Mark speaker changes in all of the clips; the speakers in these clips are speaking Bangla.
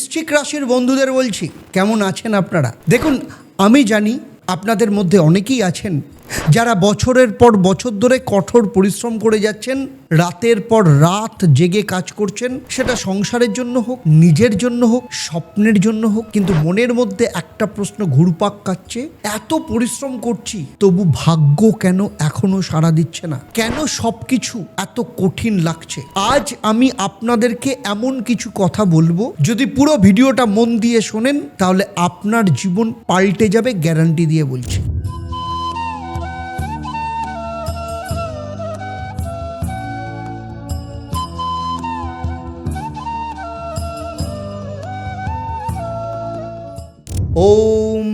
Speaker 1: বৃশ্চিক রাশির বন্ধুদের বলছি, কেমন আছেন আপনারা? দেখুন, আমি জানি আপনাদের মধ্যে অনেকেই আছেন যারা বছরের পর বছর ধরে কঠোর পরিশ্রম করে যাচ্ছেন, রাতের পর রাত জেগে কাজ করছেন, সেটা সংসারের জন্য হোক, নিজের জন্য হোক, স্বপ্নের জন্য হোক, কিন্তু মনের মধ্যে একটা প্রশ্ন ঘুরপাক খাচ্ছে, এত পরিশ্রম করছি তবু ভাগ্য কেন এখনো সাড়া দিচ্ছে না? কেন সবকিছু এত কঠিন লাগছে? আজ আমি আপনাদেরকে এমন কিছু কথা বলবো, যদি পুরো ভিডিওটা মন দিয়ে শোনেন তাহলে আপনার জীবন পাল্টে যাবে, গ্যারান্টি দিয়ে বলছি। ওম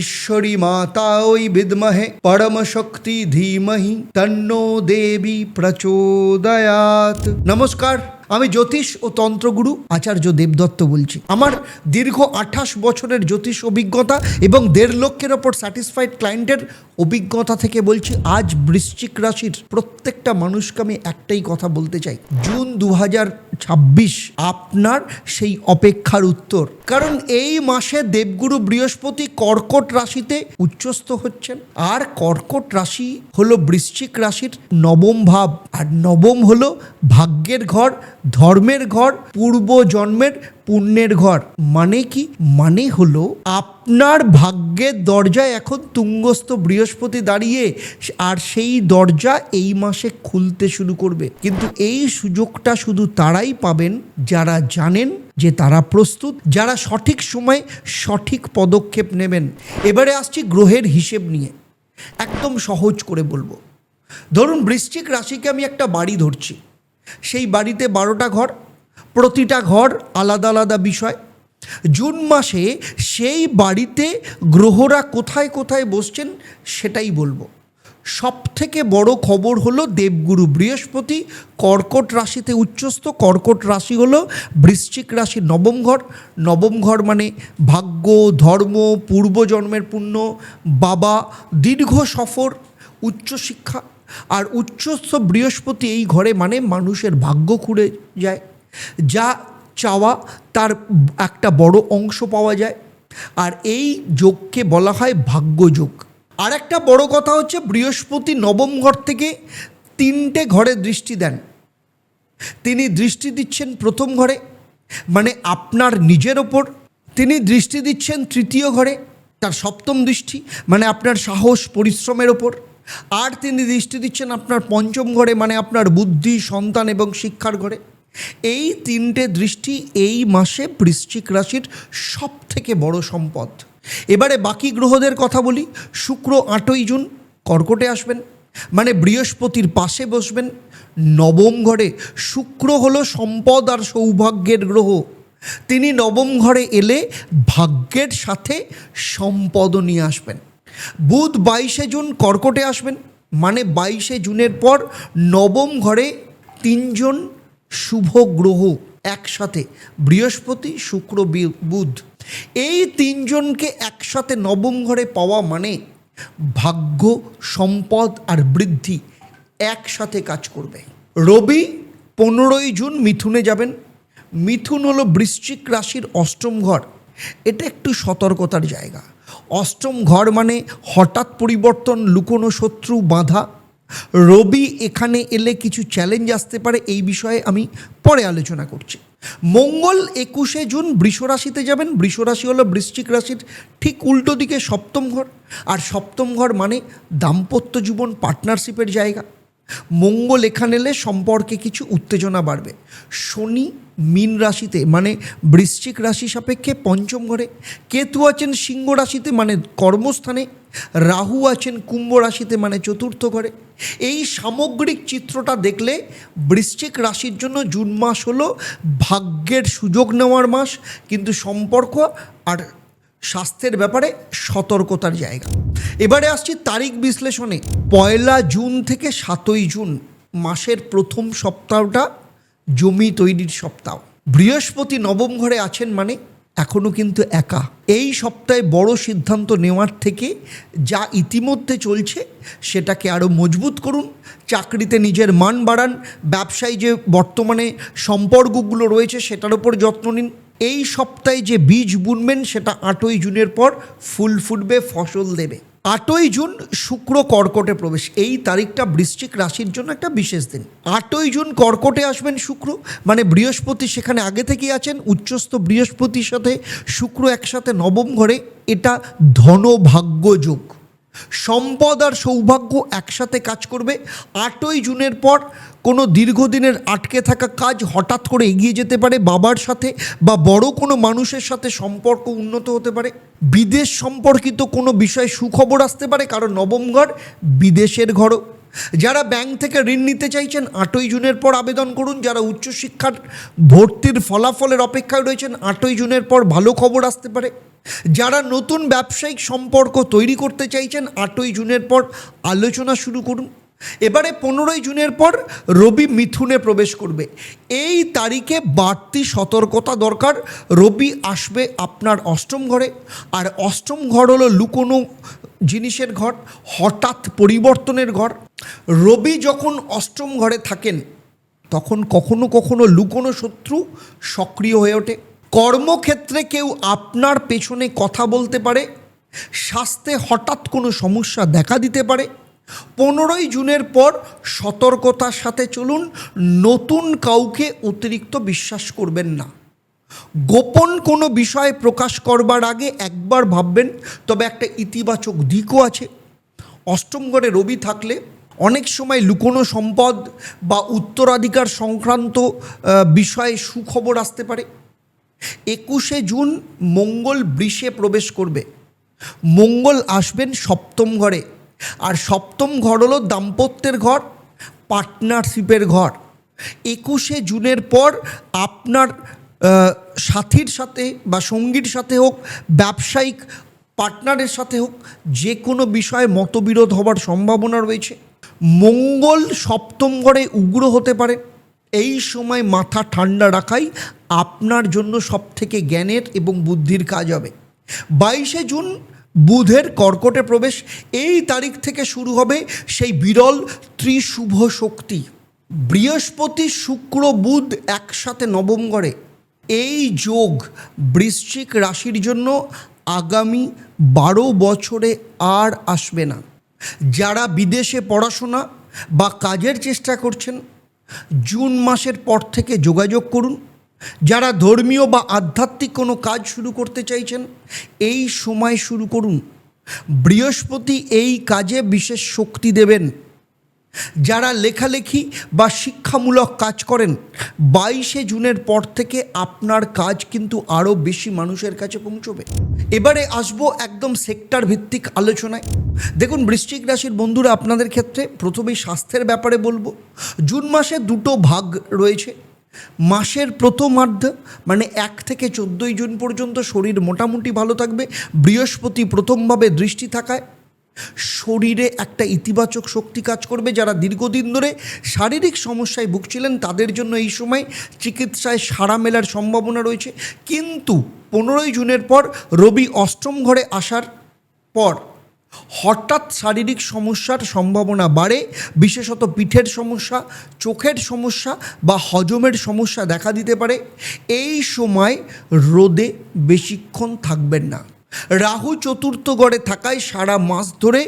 Speaker 1: ঈশ্বরী মাতায় বিদ্মহে পরম শক্তি ধীমহি তন্নো দেবী প্রচোদয়াৎ। নমস্কার, আমি জ্যোতিষ ও তন্ত্রগুরু আচার্য দেবদত্ত বলছি। আমার দীর্ঘ 28 বছরের জ্যোতিষ অভিজ্ঞতা এবং 1.5 লক্ষের ওপর স্যাটিসফাইড ক্লায়েন্টের অভিজ্ঞতা থেকে বলছি, আজ বৃশ্চিক রাশির প্রত্যেকটা মানুষকে আমি একটাই কথা বলতে চাই, জুন 2026 আপনার সেই অপেক্ষার উত্তর। কারণ এই মাসে দেবগুরু বৃহস্পতি কর্কট রাশিতে উচ্চস্থ হচ্ছেন, আর কর্কট রাশি হলো বৃশ্চিক রাশির নবম ভাব, আর নবম হলো ভাগ্যের ঘর, ধর্মের ঘর, পূর্ব জন্মের পুণ্যের ঘর। মানে কি? মানে হলো আপনার ভাগ্যের দরজায় এখন তুঙ্গস্থ বৃহস্পতি দাঁড়িয়ে, আর সেই দরজা এই মাসে খুলতে শুরু করবে। কিন্তু এই সুযোগটা শুধু তারাই পাবেন যারা জানেন যে তারা প্রস্তুত, যারা সঠিক সময়ে সঠিক পদক্ষেপ নেবেন। এবারে আসছি গ্রহের হিসেব নিয়ে, একদম সহজ করে বলবো। ধরুন, বৃশ্চিক রাশিকে আমি একটা বাড়ি ধরছি, সেই বাড়িতে 12টা ঘর, প্রতিটা ঘর আলাদা আলাদা বিষয়। জুন মাসে সেই বাড়িতে গ্রহরা কোথায় কোথায় বসছেন সেটাই বলবো। সব থেকে বড় খবর হলো দেবগুরু বৃহস্পতি কর্কট রাশিতে উচ্চস্থ। কর্কট রাশি হলো বৃশ্চিক রাশির নবম ঘর। নবম ঘর মানে ভাগ্য, ধর্ম, পূর্বজন্মের পুণ্য, বাবা, দীর্ঘ সফর, উচ্চশিক্ষা। আর উচ্চস্থ বৃহস্পতি এই ঘরে মানে মানুষের ভাগ্য খুলে যায়, যা চাওয়া তার একটা বড় অংশ পাওয়া যায়। আর এই যোগকে বলা হয় ভাগ্যযোগ। আর একটা বড় কথা হচ্ছে, বৃহস্পতি নবম ঘর থেকে 3টে ঘরে দৃষ্টি দেন। তিনি দৃষ্টি দিচ্ছেন প্রথম ঘরে, মানে আপনার নিজের ওপর। তিনি দৃষ্টি দিচ্ছেন তৃতীয় ঘরে, তার সপ্তম দৃষ্টি, মানে আপনার সাহস পরিশ্রমের ওপর। আর তিনি দৃষ্টি দিচ্ছেন আপনার পঞ্চম ঘরে, মানে আপনার বুদ্ধি, সন্তান এবং শিক্ষার ঘরে। এই 3টে দৃষ্টি এই মাসে বৃশ্চিক রাশির সব থেকে বড় সম্পদ। এবারে বাকি গ্রহদের কথা বলি। শুক্র 8ই জুন কর্কটে আসবেন, মানে বৃহস্পতির পাশে বসবেন নবম ঘরে। শুক্র হলো সম্পদ আর সৌভাগ্যের গ্রহ। তিনি নবম ঘরে এলে ভাগ্যের সাথে সম্পদও নিয়ে আসবেন। বুধ 22শে জুন কর্কটে আসবেন, মানে 22শে জুনের পর নবম ঘরে 3জন শুভ গ্রহ একসাথে, বৃহস্পতি, শুক্র, বুধ। এই 3জনকে একসাথে নবম ঘরে পাওয়া মানে ভাগ্য, সম্পদ আর বৃদ্ধি একসাথে কাজ করবে। রবি 15ই জুন মিথুনে যাবেন। মিথুন হলো বৃশ্চিক রাশির অষ্টম ঘর। এটা একটু সতর্কতার জায়গা। অষ্টম ঘর মানে হঠাৎ পরিবর্তন, লুকোনো শত্রু, বাধা। রবি এখানে এলে কিছু চ্যালেঞ্জ আসতে পারে, এই বিষয়ে আমি পরে আলোচনা করছি। মঙ্গল 21শে জুন বৃষ রাশিতে যাবেন। বৃষ রাশি হলো বৃশ্চিক রাশির ঠিক উল্টো দিকে সপ্তম ঘর, আর সপ্তম ঘর মানে দাম্পত্য জীবন, পার্টনারশিপের জায়গা। মঙ্গল এখানে এলে সম্পর্কে কিছু উত্তেজনা বাড়বে। শনি মীন রাশিতে, মানে বৃশ্চিক রাশি সাপেক্ষে পঞ্চম ঘরে। কেতু আছেন সিংহ রাশিতে, মানে কর্মস্থানে। রাহু আছেন কুম্ভ রাশিতে, মানে চতুর্থ ঘরে। এই সামগ্রিক চিত্রটা দেখলে বৃশ্চিক রাশির জন্য জুন মাস হলো ভাগ্যের সুযোগ নেওয়ার মাস, কিন্তু সম্পর্ক আর স্বাস্থ্যের ব্যাপারে সতর্কতার জায়গা। এবারে আসছি তারিখ বিশ্লেষণে। 1 জুন থেকে 7ই জুন মাসের প্রথম সপ্তাহটা জমি তৈরির সপ্তাহ। বৃহস্পতি নবম ঘরে আছেন, মানে এখনও কিন্তু একা। এই সপ্তাহে বড় সিদ্ধান্ত নেওয়ার থেকে যা ইতিমধ্যে চলছে সেটাকে আরও মজবুত করুন। চাকরিতে নিজের মান বাড়ান, ব্যবসায় যে বর্তমানে সম্পর্কগুলো রয়েছে সেটার উপর যত্ন নিন। এই সপ্তাহে যে বীজ বুনবেন সেটা 8ই জুনের পর ফুল ফুটবে, ফসল দেবে। 8ই জুন শুক্র কর্কটে প্রবেশ, এই তারিখটা বৃশ্চিক রাশির জন্য একটা বিশেষ দিন। 8ই জুন কর্কটে আসবেন শুক্র, মানে বৃহস্পতি সেখানে আগে থেকেই আছেন। উচ্চস্থ বৃহস্পতির সাথে শুক্র একসাথে নবম ঘরে, এটা ধন ভাগ্য যোগ, সম্পদ আর সৌভাগ্য একসাথে কাজ করবে। 8ই জুনের পর কোনো দীর্ঘদিনের আটকে থাকা কাজ হঠাৎ করে এগিয়ে যেতে পারে, বাবার সাথে বা বড় কোনো মানুষের সাথে সম্পর্ক উন্নত হতে পারে, বিদেশ সম্পর্কিত কোনো বিষয়ে সুখবর আসতে পারে, কারণ নবম ঘর বিদেশের ঘরও। যারা ব্যাংক থেকে ঋণ নিতে চাইছেন 8ই জুনের পর আবেদন করুন। যারা উচ্চশিক্ষার ভর্তির ফলাফলের অপেক্ষায় রয়েছেন 8ই জুনের পর ভালো খবর আসতে পারে। যারা নতুন ব্যবসায়িক সম্পর্ক তৈরি করতে চাইছেন 8ই জুনের পর আলোচনা শুরু করুন। এবারে 15ই জুনের পর রবি মিথুনে প্রবেশ করবে। এই তারিখে বাড়তি সতর্কতা দরকার। রবি আসবে আপনার অষ্টম ঘরে, আর অষ্টম ঘর হলো লুকোনো জিনিসের ঘর, হঠাৎ পরিবর্তনের ঘর। রবি যখন অষ্টম ঘরে থাকেন তখন কখনো কখনো লুকোনো শত্রু সক্রিয় হয়ে ওঠে। কর্মক্ষেত্রে কেউ আপনার পেছনে কথা বলতে পারে, স্বাস্থ্যে হঠাৎ কোনো সমস্যা দেখা দিতে পারে। 15ই জুনের পর সতর্কতার সাথে চলুন, নতুন কাউকে অতিরিক্ত বিশ্বাস করবেন না। গোপন কোনো বিষয় প্রকাশ করবার আগে একবার ভাববেন। তবে একটা ইতিবাচক দিকও আছে। অষ্টম ঘরে রবি থাকলে অনেক সময় লুকোনো সম্পদ বা উত্তরাধিকার সংক্রান্ত বিষয়ে সুখবর আসতে পারে। 21শে জুন মঙ্গল বৃষে প্রবেশ করবে। মঙ্গল আসবেন সপ্তম ঘরে, আর সপ্তম ঘর হলো দাম্পত্যের ঘর, পার্টনারশিপের ঘর। 21শে জুনের পর আপনার সাথীর সাথে বা সঙ্গীর সাথে হোক, ব্যবসায়িক পার্টনারের সাথে হোক, যে কোনো বিষয়ে মতবিরোধ হবার সম্ভাবনা রয়েছে। মঙ্গল সপ্তম ঘরে উগ্র হতে পারে। এই সময় মাথা ঠান্ডা রাখাই আপনার জন্য সবথেকে জ্ঞানের এবং বুদ্ধির কাজ হবে। 22শে জুন বুধের কর্কটে প্রবেশ। এই তারিখ থেকে শুরু হবে সেই বিরল ত্রিশুভ শক্তি। বৃহস্পতি শুক্র বুধ একসাথে নবম ঘরে। এই যোগ বৃশ্চিক রাশির জন্য আগামী 12 বছরে আর আসবে না। যারা বিদেশে পড়াশোনা বা কাজের চেষ্টা করছেন জুন মাসের পর থেকে যোগাযোগ করুন। যারা ধর্মীয় বা আধ্যাত্মিক কোনো কাজ শুরু করতে চাইছেন এই সময় শুরু করুন। বৃহস্পতি এই কাজে বিশেষ শক্তি দেবেন। যারা লেখালেখি বা শিক্ষামূলক কাজ করেন 22শে জুনের পর থেকে আপনার কাজ কিন্তু আরও বেশি মানুষের কাছে পৌঁছবে। এবারে আসবো একদম সেক্টর ভিত্তিক আলোচনায়। দেখুন বৃশ্চিক রাশির বন্ধুরা, আপনাদের ক্ষেত্রে প্রথমেই স্বাস্থ্যের ব্যাপারে বলবো। জুন মাসে দুটো ভাগ রয়েছে। মাসের প্রথমার্ধ মানে 1 থেকে 14ই জুন পর্যন্ত শরীর মোটামুটি ভালো থাকবে। বৃহস্পতি প্রথমভাবে দৃষ্টি থাকায় শরীরে একটা ইতিবাচক শক্তি কাজ করবে। যারা দীর্ঘদিন ধরে শারীরিক সমস্যায় ভুগছিলেন তাদের জন্য এই সময় চিকিৎসায় সাড়া মেলার সম্ভাবনা রয়েছে। কিন্তু 15ই জুনের পর রবি অষ্টম ঘরে আসার পর হঠাৎ শারীরিক সমস্যার সম্ভাবনা বাড়ে। বিশেষত পিঠের সমস্যা, চোখের সমস্যা বা হজমের সমস্যা দেখা দিতে পারে। এই সময় রোদে বেশিক্ষণ থাকবেন না। রাহু চতুর্থ ঘরে থাকায় সারা মাস ধরে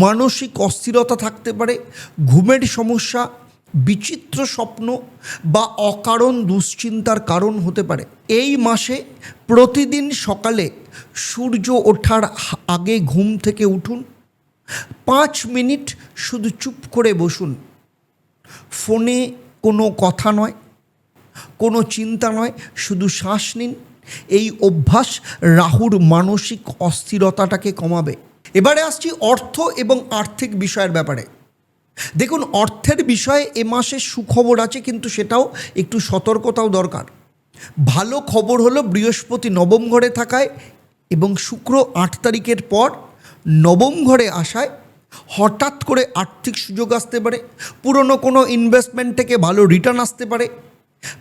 Speaker 1: মানসিক অস্থিরতা থাকতে পারে, ঘুমের সমস্যা, বিচিত্র স্বপ্ন বা অকারণ দুশ্চিন্তার কারণ হতে পারে। এই মাসে প্রতিদিন সকালে সূর্য ওঠার আগে ঘুম থেকে উঠুন, 5 মিনিট শুধু চুপ করে বসুন। ফোনে কোনো কথা নয়, কোনো চিন্তা নয়, শুধু শ্বাস নিন। এই অভ্যাস রাহুর মানসিক অস্থিরতাটাকে কমাবে। এবারে আসছি অর্থ এবং আর্থিক বিষয়ের ব্যাপারে। দেখুন অর্থের বিষয়ে এ মাসে সুখবর আছে, কিন্তু সেটাও একটু সতর্কতাও দরকার। ভালো খবর হলো বৃহস্পতি নবম ঘরে থাকায় এবং শুক্র 8 তারিখের পর নবম ঘরে আসায় হঠাৎ করে আর্থিক সুযোগ আসতে পারে। পুরনো কোনো ইনভেস্টমেন্ট থেকে ভালো রিটার্ন আসতে পারে।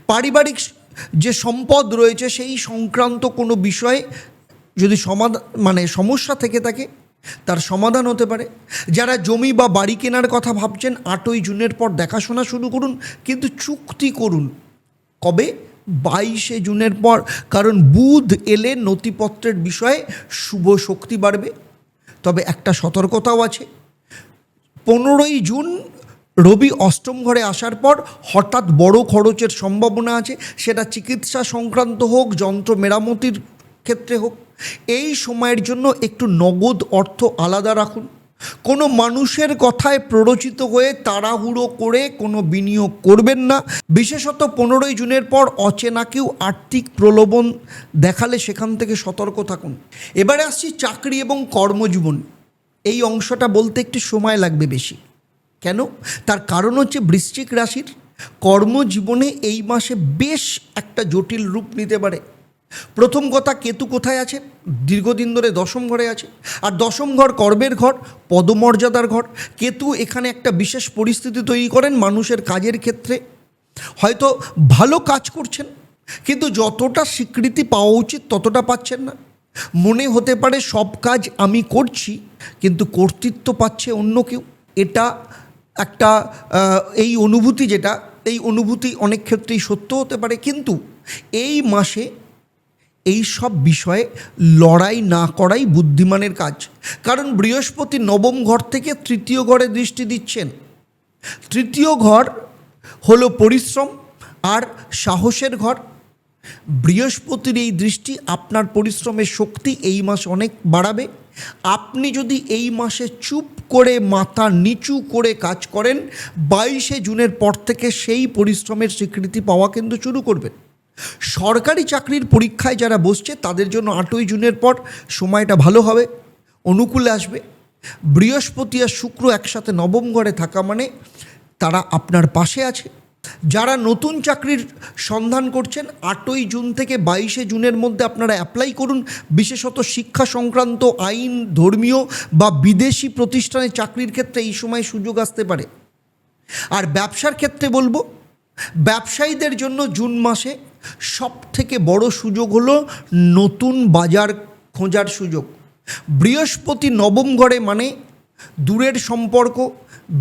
Speaker 1: পারিবারিক যে সম্পদ রয়েছে সেই সংক্রান্ত কোনো বিষয়ে যদি সমস্যা থেকে থাকে তার সমাধান হতে পারে। যারা জমি বা বাড়ি কেনার কথা ভাবছেন 8ই জুনের পর দেখাশোনা শুরু করুন, কিন্তু চুক্তি করুন। কবে? 22 জুনের পর, কারণ বুধ এলে নথিপত্রের বিষয়ে শুভ শক্তি বাড়বে। তবে একটা সতর্কতাও আছে, 15 জুন রবি অষ্টম ঘরে আসার পর হঠাৎ বড় খরচের সম্ভাবনা আছে, সেটা চিকিৎসা সংক্রান্ত হোক, যন্ত্র মেরামতির ক্ষেত্রে হোক। এই সময়ের জন্য একটু নগদ অর্থ আলাদা রাখুন। কোনো মানুষের কথায় প্ররোচিত হয়ে তাড়াহুড়ো করে কোনো বিনিয়োগ করবেন না। বিশেষত 15 জুনের পর অচেনা কেউ আর্থিক প্রলোভন দেখালে সেখান থেকে সতর্ক থাকুন। এবারে আসছি চাকরি এবং কর্মজীবন। এই অংশটা বলতে একটু সময় লাগবে বেশি। কেন? তার কারণ হচ্ছে বৃশ্চিক রাশির কর্মজীবনে এই মাসে বেশ একটা জটিল রূপ নিতে পারে। প্রথম কথা, কেতু কোথায় আছে? দীর্ঘদিন ধরে দশম ঘরে আছে, আর দশম ঘর কর্মের ঘর, পদমর্যাদার ঘর। কেতু এখানে একটা বিশেষ পরিস্থিতি তৈরি করেন মানুষের কাজের ক্ষেত্রে। হয়তো ভালো কাজ করছেন, কিন্তু যতটা স্বীকৃতি পাওয়া উচিত ততটা পাচ্ছেন না। মনে হতে পারে সব কাজ আমি করছি, কিন্তু কর্তৃত্ব পাচ্ছে অন্য কেউ। এটা একটা এই অনুভূতি অনেক ক্ষেত্রেই সত্য হতে পারে। কিন্তু এই মাসে এই সব বিষয়ে লড়াই না করাই বুদ্ধিমানের কাজ। কারণ বৃহস্পতি নবম ঘর থেকে তৃতীয় ঘরে দৃষ্টি দিচ্ছেন। তৃতীয় ঘর হলো পরিশ্রম আর সাহসের ঘর। বৃহস্পতির এই দৃষ্টি আপনার পরিশ্রমের শক্তি এই মাসে অনেক বাড়াবে। আপনি যদি এই মাসে চুপ করে মাথা নিচু করে কাজ করেন, 22 জুনের পর থেকে সেই পরিশ্রমের স্বীকৃতি পাওয়া কিন্তু শুরু করবেন। সরকারি চাকরির পরীক্ষায় যারা বসছে তাদের জন্য 8 জুনের পর সময়টা ভালো হবে, অনুকূলে আসবে। বৃহস্পতি আর শুক্র একসাথে নবম ঘরে থাকা মানে তারা আপনার পাশে আছে। যারা নতুন চাকরির সন্ধান করছেন, 8 জুন থেকে 22 জুনের মধ্যে আপনারা অ্যাপ্লাই করুন। বিশেষত শিক্ষা সংক্রান্ত, আইন, ধর্মীয় বা বিদেশি প্রতিষ্ঠানে চাকরির ক্ষেত্রে এই সময় সুযোগ আসতে পারে। আর ব্যবসার ক্ষেত্রে বলবো, ব্যবসায়ীদের জন্য জুন মাসে সব থেকে বড় সুযোগ হলো নতুন বাজার খোঁজার সুযোগ। বৃহস্পতি নবম ঘরে মানে দূরের সম্পর্ক,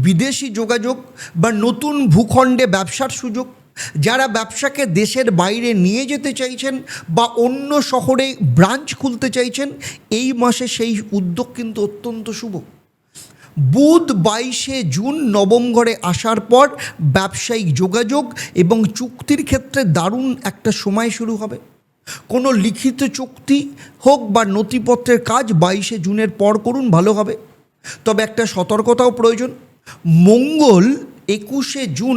Speaker 1: বিদেশি যোগাযোগ বা নতুন ভূখণ্ডে ব্যবসার সুযোগ। যারা ব্যবসাকে দেশের বাইরে নিয়ে যেতে চাইছেন বা অন্য শহরে ব্রাঞ্চ খুলতে চাইছেন, এই মাসে সেই উদ্যোগ কিন্তু অত্যন্ত শুভ। বুধ 22 জুন নবম ঘরে আসার পর ব্যবসায়িক যোগাযোগ এবং চুক্তির ক্ষেত্রে দারুণ একটা সময় শুরু হবে। কোনো লিখিত চুক্তি হোক বা নথিপত্রের কাজ 22 জুনের পর করুন, ভালো হবে। তবে একটা সতর্কতাও প্রয়োজন। মঙ্গল 21 জুন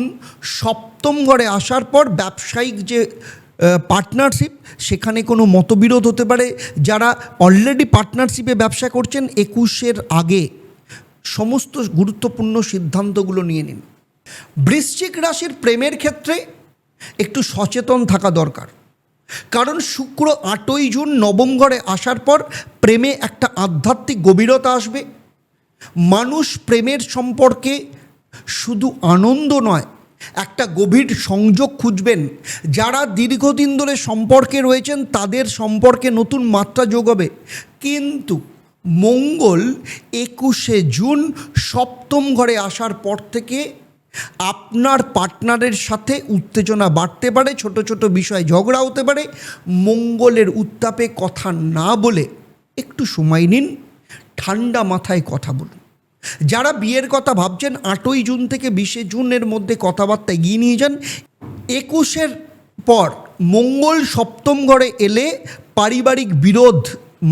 Speaker 1: সপ্তম ঘরে আসার পর ব্যবসায়িক যে পার্টনারশিপ, সেখানে কোনো মতবিরোধ হতে পারে। যারা অলরেডি পার্টনারশিপে ব্যবসা করছেন, 21-এর আগে সমস্ত গুরুত্বপূর্ণ সিদ্ধান্তগুলো নিয়ে নিন। বৃশ্চিক রাশির প্রেমের ক্ষেত্রে একটু সচেতন থাকা দরকার। কারণ শুক্র 8 জুন নবম ঘরে আসার পর প্রেমে একটা আধ্যাত্মিক গভীরতা আসবে। মানুষ প্রেমের সম্পর্কে শুধু আনন্দ নয়, একটা গভীর সংযোগ খুঁজবেন। যারা দীর্ঘদিন ধরে সম্পর্কে রয়েছেন তাদের সম্পর্কে নতুন মাত্রা যোগ হবে। কিন্তু মঙ্গল 21 জুন সপ্তম ঘরে আসার পর থেকে আপনার পার্টনারের সাথে উত্তেজনা বাড়তে পারে, ছোট ছোট বিষয়ে ঝগড়া হতে পারে। মঙ্গলের উত্তাপে কথা না বলে একটু সময় নিন, ঠান্ডা মাথায় কথা বলুন। যারা বিয়ের কথা ভাবছেন, 8 জুন থেকে 20 জুনের মধ্যে কথাবার্তা এগিয়ে নিয়ে যান। 21-এর পর মঙ্গল সপ্তম ঘরে এলে পারিবারিক বিরোধ,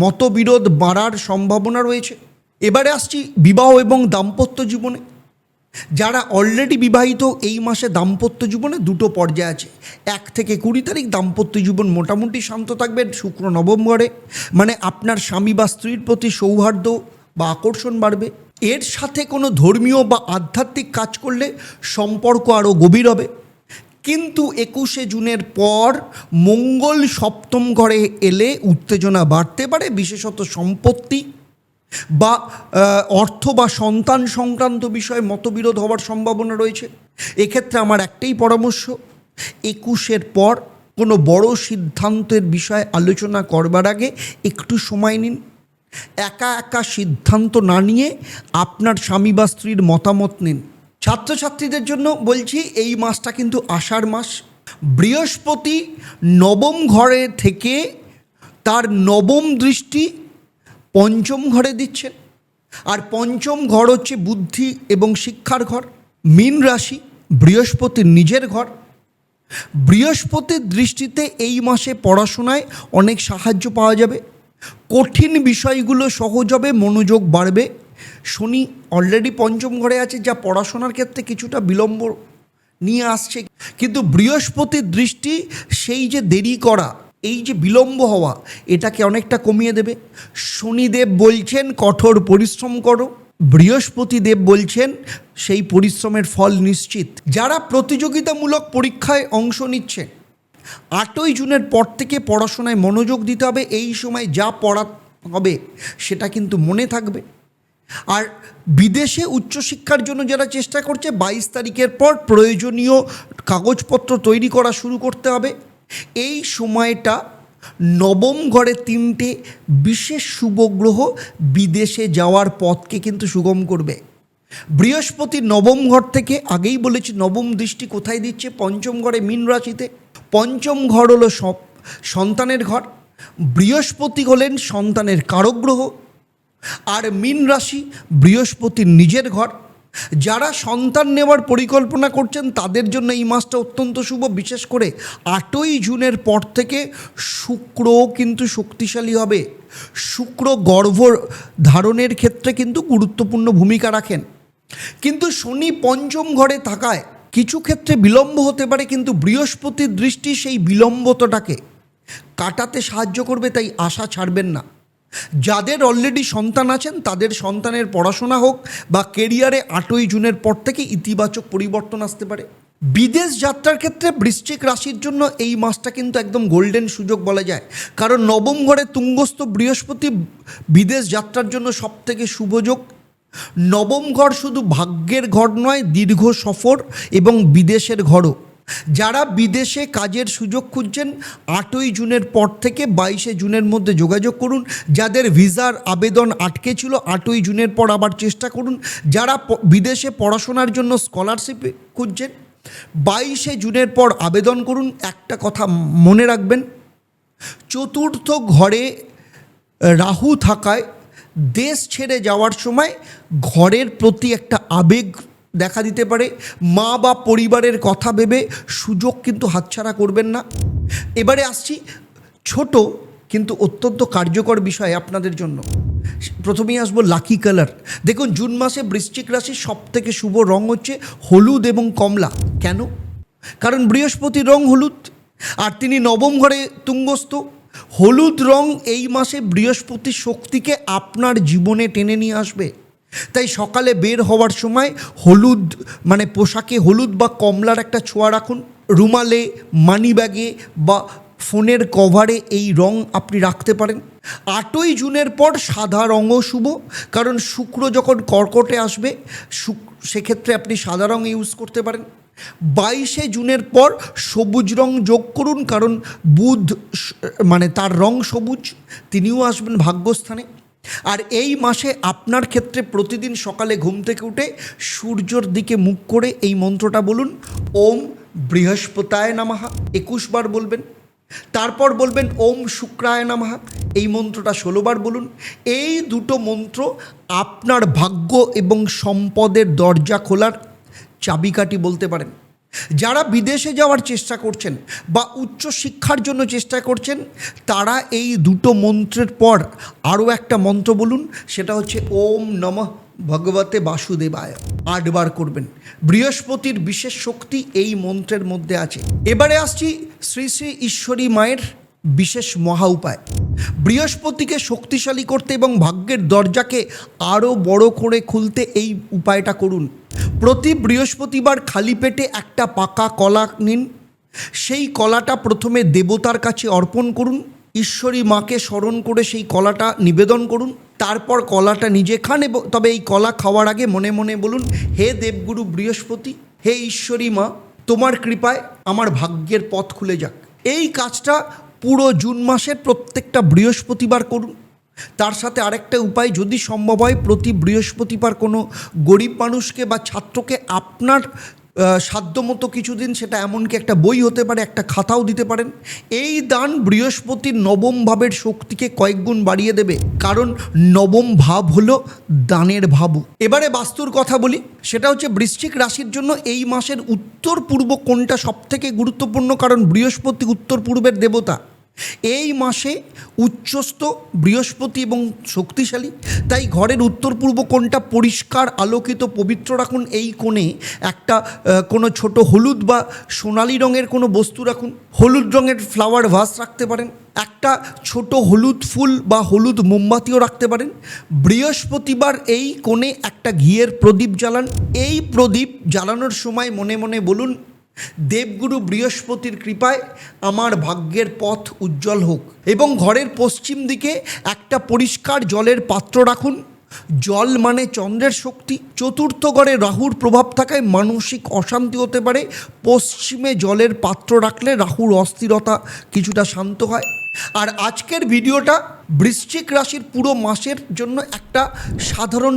Speaker 1: মতবিরোধ বাড়ার সম্ভাবনা রয়েছে। এবারে আসছি বিবাহ এবং দাম্পত্য জীবনে। যারা অলরেডি বিবাহিত, এই মাসে দাম্পত্য জীবনে দুটো পর্যায় আছে। 1 থেকে 20 তারিখ দাম্পত্য জীবন মোটামুটি শান্ত থাকবে। শুক্র নবম ঘরে মানে আপনার স্বামী বা স্ত্রীর প্রতি সৌহার্দ্য বা আকর্ষণ বাড়বে। এর সাথে কোনো ধর্মীয় বা আধ্যাত্মিক কাজ করলে সম্পর্ক আরও গভীর হবে। কিন্তু 21 জুনের পর মঙ্গল সপ্তম ঘরে এলে উত্তেজনা বাড়তে পারে, বিশেষত সম্পত্তি বা অর্থ বা সন্তান সংক্রান্ত বিষয়ে মতবিরোধ হওয়ার সম্ভাবনা রয়েছে। এক্ষেত্রে আমার একটাই পরামর্শ, 21-এর পর কোনো বড় সিদ্ধান্তের বিষয়ে আলোচনা করবার আগে একটু সময় নিন। একা একা সিদ্ধান্ত না নিয়ে আপনার স্বামী বা স্ত্রীর মতামত নিন। ছাত্রছাত্রীদের জন্য বলছি, এই মাসটা কিন্তু আষাঢ় মাস। বৃহস্পতি নবম ঘরে থেকে তার নবম দৃষ্টি পঞ্চম ঘরে দিচ্ছেন। আর পঞ্চম ঘর হচ্ছে বুদ্ধি এবং শিক্ষার ঘর। মীন রাশি বৃহস্পতির নিজের ঘর। বৃহস্পতির দৃষ্টিতে এই মাসে পড়াশোনায় অনেক সাহায্য পাওয়া যাবে। কঠিন বিষয়গুলো সহজ হবে, মনোযোগ বাড়বে। শনি অলরেডি পঞ্চম ঘরে আছে, যা পড়াশোনার ক্ষেত্রে কিছুটা বিলম্ব নিয়ে আসছে, কিন্তু বৃহস্পতির দৃষ্টি সেই যে দেরি করা, এই যে বিলম্ব হওয়া, এটাকে অনেকটা কমিয়ে দেবে। শনিদেব বলছেন কঠোর পরিশ্রম করো, বৃহস্পতিদেব বলছেন সেই পরিশ্রমের ফল নিশ্চিত। যারা প্রতিযোগিতামূলক পরীক্ষায় অংশ নিচ্ছে, 8ই জুনের পর থেকে পড়াশোনায় মনোযোগ দিতে হবে। এই সময় যা পড়া হবে সেটা কিন্তু মনে থাকবে। আর বিদেশে উচ্চশিক্ষার জন্য যারা চেষ্টা করছে, 22 তারিখের পর প্রয়োজনীয় কাগজপত্র তৈরি করা শুরু করতে হবে। এই সময়টা নবম ঘরে 3টে বিশেষ শুভ গ্রহ বিদেশে যাওয়ার পথকে কিন্তু সুগম করবে। বৃহস্পতি নবম ঘর থেকে, আগেই বলেছি নবম দৃষ্টি কোথায় দিচ্ছে? পঞ্চম ঘরে, মীন রাশিতে। পঞ্চম ঘর হলো সন্তানের ঘর। বৃহস্পতি হলেন সন্তানের কারক গ্রহ। আর মীন রাশি বৃহস্পতির নিজের ঘর। যারা সন্তান নেওয়ার পরিকল্পনা করছেন তাদের জন্য এই মাসটা অত্যন্ত শুভ। বিশেষ করে 8ই জুনের পর থেকে শুক্র কিন্তু শক্তিশালী হবে। শুক্র গর্ভ ধারণের ক্ষেত্রে কিন্তু গুরুত্বপূর্ণ ভূমিকা রাখেন। কিন্তু শনি পঞ্চম ঘরে থাকায় কিছু ক্ষেত্রে বিলম্ব হতে পারে, কিন্তু বৃহস্পতির দৃষ্টি সেই বিলম্বতাটাকে কাটাতে সাহায্য করবে। তাই আশা ছাড়বেন না। যাদের অলরেডি সন্তান আছেন তাদের সন্তানের পড়াশোনা হোক বা কেরিয়ারে 8ই জুনের পর থেকে ইতিবাচক পরিবর্তন আসতে পারে। বিদেশ যাত্রার ক্ষেত্রে বৃশ্চিক রাশির জন্য এই মাসটা কিন্তু একদম গোল্ডেন সুযোগ বলা যায়। কারণ নবম ঘরে তুঙ্গস্থ বৃহস্পতি বিদেশ যাত্রার জন্য সবথেকে শুভযোগ। নবম ঘর শুধু ভাগ্যের ঘর নয়, দীর্ঘ সফর এবং বিদেশের ঘরও। যারা বিদেশে কাজের সুযোগ খুঁজছেন, 8ই জুনের পর থেকে 22শে জুনের মধ্যে যোগাযোগ করুন। যাদের ভিসার আবেদন আটকে ছিল, 8ই জুনের পর আবার চেষ্টা করুন। যারা বিদেশে পড়াশোনার জন্য স্কলারশিপ খুঁজছেন, 22শে জুনের পর আবেদন করুন। একটা কথা মনে রাখবেন, চতুর্থ ঘরে রাহু থাকায় দেশ ছেড়ে যাওয়ার সময় ঘরের প্রতি একটা আবেগ দেখা দিতে পারে। মা বা পরিবারের কথা ভেবে সুযোগ কিন্তু হাতছাড়া করবেন না। এবারে আসছি ছোট কিন্তু অত্যন্ত কার্যকর বিষয় আপনাদের জন্য। প্রথমেই আসবো লাকি কালার। দেখুন, জুন মাসে বৃশ্চিক রাশির সবথেকে শুভ রং হচ্ছে হলুদ এবং কমলা। কেন? কারণ বৃহস্পতির রং হলুদ আর তিনি নবম ঘরে তুঙ্গস্থ। হলুদ রং এই মাসে বৃহস্পতির শক্তিকে আপনার জীবনে টেনে নিয়ে আসবে। তাই সকালে বের হওয়ার সময় হলুদ, মানে পোশাকে হলুদ বা কমলার একটা ছোঁয়া রাখুন। রুমালে, মানি ব্যাগে বা ফোনের কভারে এই রং আপনি রাখতে পারেন। 8ই জুনের পর সাদা রঙও শুভ, কারণ শুক্র যখন কর্কটে আসবে সেক্ষেত্রে আপনি সাদা রং ইউজ করতে পারেন। 22শে জুনের পর সবুজ রং যোগ করুন, কারণ বুধ মানে তার রং সবুজ, তিনিও আসবেন ভাগ্যস্থানে। আর এই মাসে আপনার ক্ষেত্রে প্রতিদিন সকালে ঘুম থেকে উঠে সূর্যর দিকে মুখ করে এই মন্ত্রটা বলুন, ওম বৃহস্পতায় নমঃ, 21 বার বলবেন। তারপর বলবেন ওম শুক্রায় নমঃ, এই মন্ত্রটা 16 বার বলুন। এই দুটো মন্ত্র আপনার ভাগ্য এবং সম্পদের দরজা খোলার চাবিকাঠি বলতে পারেন। যারা বিদেশে যাওয়ার চেষ্টা করছেন বা উচ্চ শিক্ষার জন্য চেষ্টা করছেন, তারা এই দুটো মন্ত্রের পর আরও একটা মন্ত্র বলুন, সেটা হচ্ছে ওম নমঃ ভগবতে বাসুদেবায়। 8 বার করবেন। বৃহস্পতির বিশেষ শক্তি এই মন্ত্রের মধ্যে আছে। এবারে আসছি শ্রী শ্রী ঈশ্বরী মায়ের বিশেষ মহা উপায়। বৃহস্পতিকে শক্তিশালী করতে এবং ভাগ্যের দরজাকে আরও বড় করে খুলতে এই উপায়টা করুন। প্রতি বৃহস্পতিবার খালি পেটে একটা পাকা কলা নিন। সেই কলাটা প্রথমে দেবতার কাছে অর্পণ করুন। ঈশ্বরী মাকে স্মরণ করে সেই কলাটা নিবেদন করুন। তারপর কলাটা নিজে খান, এবং তবে এই কলা খাওয়ার আগে মনে মনে বলুন, হে দেবগুরু বৃহস্পতি, হে ঈশ্বরী মা, তোমার কৃপায় আমার ভাগ্যের পথ খুলে যাক। এই কাজটা পুরো জুন মাসের প্রত্যেকটা বৃহস্পতিবার করুন। তার সাথে আরেকটা উপায়, যদি সম্ভব হয় প্রতি বৃহস্পতিবার কোনো গরিব মানুষকে বা ছাত্রকে আপনার সাধ্যমতো কিছুদিন, সেটা এমনকি একটা বই হতে পারে, একটা খাতাও দিতে পারেন। এই দান বৃহস্পতির নবম ভাবের শক্তিকে কয়েক গুণ বাড়িয়ে দেবে, কারণ নবম ভাব হলো দানের ভাব। এবারে বাস্তুর কথা বলি, সেটা হচ্ছে বৃশ্চিক রাশির জন্য এই মাসের উত্তর পূর্ব কোণটা সবথেকে গুরুত্বপূর্ণ, কারণ বৃহস্পতি উত্তর পূর্বের দেবতা। এই মাসে উচ্চস্থ বৃহস্পতি এবং শক্তিশালী, তাই ঘরের উত্তর পূর্ব কোণটা পরিষ্কার, আলোকিত, পবিত্র রাখুন। এই কোণে একটা কোনো ছোট হলুদ বা সোনালি রঙের কোনো বস্তু রাখুন। হলুদ রঙের ফ্লাওয়ার ভাস রাখতে পারেন, একটা ছোট হলুদ ফুল বা হলুদ মোমবাতিও রাখতে পারেন। বৃহস্পতিবার এই কোণে একটা ঘিয়ের প্রদীপ জ্বালান। এই প্রদীপ জ্বালানোর সময় মনে মনে বলুন, দেবগুরু বৃহস্পতির কৃপায় আমার ভাগ্যের পথ উজ্জ্বল হোক। এবং ঘরের পশ্চিম দিকে একটা পরিষ্কার জলের পাত্র রাখুন। জল মানে চন্দ্রের শক্তি। চতুর্থ ঘরে রাহুর প্রভাব থাকায় মানসিক অশান্তি হতে পারে। পশ্চিমে জলের পাত্র রাখলে রাহুর অস্থিরতা কিছুটা শান্ত হয়। আর আজকের ভিডিওটা বৃশ্চিক রাশির পুরো মাসের জন্য একটা সাধারণ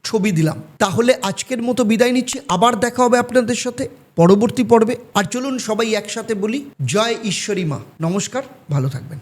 Speaker 1: ছবি দিলাম। তাহলে আজকের মতো বিদায় নিচ্ছি, আবার দেখা হবে আপনাদের সাথে পরবর্তী পর্বে। আর চলুন সবাই একসাথে বলি, জয় ঈশ্বরী মা। নমস্কার, ভালো থাকবেন।